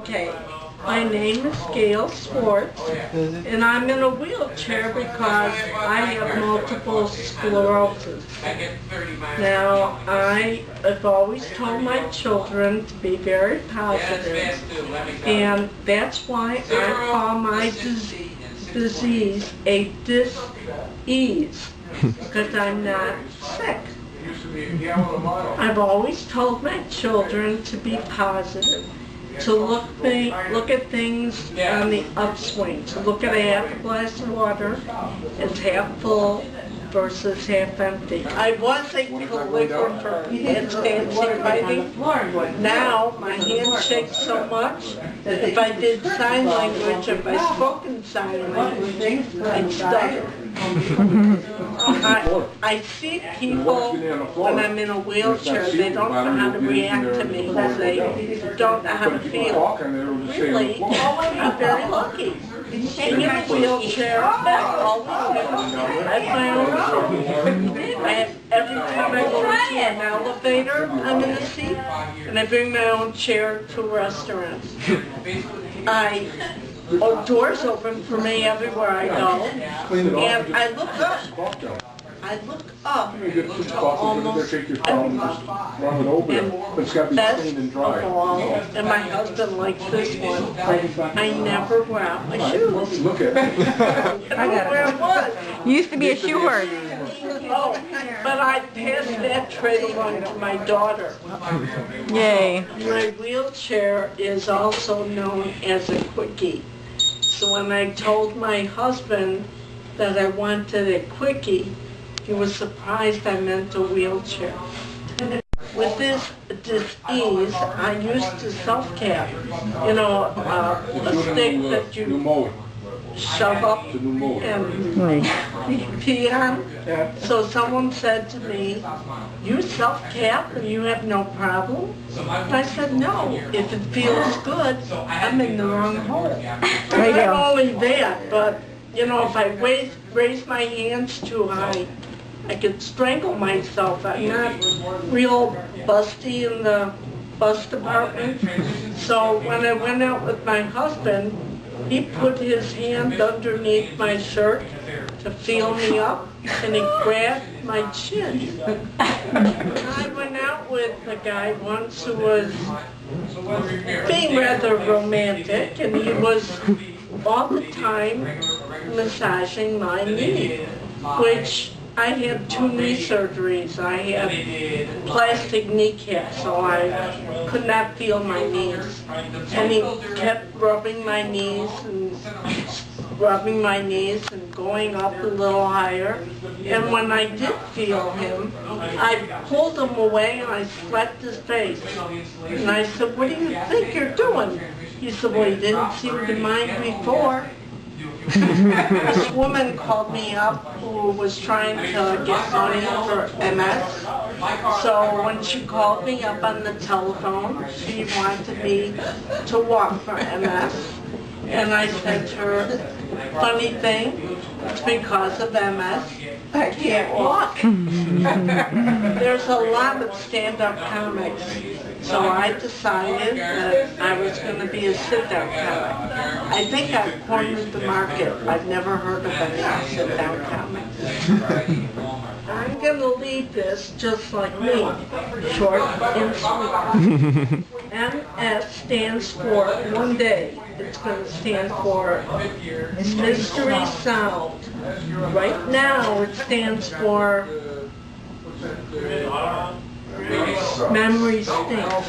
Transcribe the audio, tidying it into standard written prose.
Okay, my name is Gail Swartz, and I'm in a wheelchair because I have multiple sclerosis. Now, I have always told my children to be very positive, and that's why I call my disease a dis-ease, because I'm not sick. I've always told my children to be positive, to look at things on the upswing, to look at a half glass of water as half full versus half empty. I was a calligrapher and fancy writing. Now my hand shakes so much that if I did sign language, if I spoke in sign language, I'd stutter. I see people when I'm in a wheelchair, they don't know how to react to me, they don't know how to feel. Really, I'm very lucky. Being in a wheelchair, I always have my own seat. Every time I go into an elevator, I'm in a seat, and I bring my own chair to restaurants. Doors open for me everywhere I go, and I look up. I look up to almost everybody. And best of all, and my husband likes this one, I never wear out my shoes. I don't wear one. You used to be a shoe horse. Oh, but I passed that trait along to my daughter. Yay. My wheelchair is also known as a quickie. So when I told my husband that I wanted a quickie, he was surprised I meant a wheelchair. With this disease, I used to self-cap, you know, a stick that you shove up and pee on. So someone said to me, "You self-cap and you have no problem?" And I said, "No, if it feels good, I'm in the wrong hole." Not only that, but you know, if I raise my hands too high, I could strangle myself. I'm not real busty in the bus department. So when I went out with my husband, he put his hand underneath my shirt to feel me up, and he grabbed my chin. I went out with a guy once who was being rather romantic, and he was all the time massaging my knee, which I had 2 knee surgeries. I had plastic kneecaps, so I could not feel my knees. And he kept rubbing my knees and going up a little higher. And when I did feel him, I pulled him away and I slapped his face. And I said, "What do you think you're doing?" He said, "Well, you didn't seem to mind before." This woman called me up who was trying to get money for MS. So when she called me up on the telephone, she wanted me to walk for MS. And I said to her, "Funny thing, it's because of MS I can't walk." There's a lot of stand-up comics, so I decided that I was going to be a sit-down comic. I think I've cornered the market. I've never heard of any sit-down comics. I'm going to leave this just like me, short and sweet. MS stands for one day. It's going to stand for Mystery Sound. Right now it stands for Memory Stinks.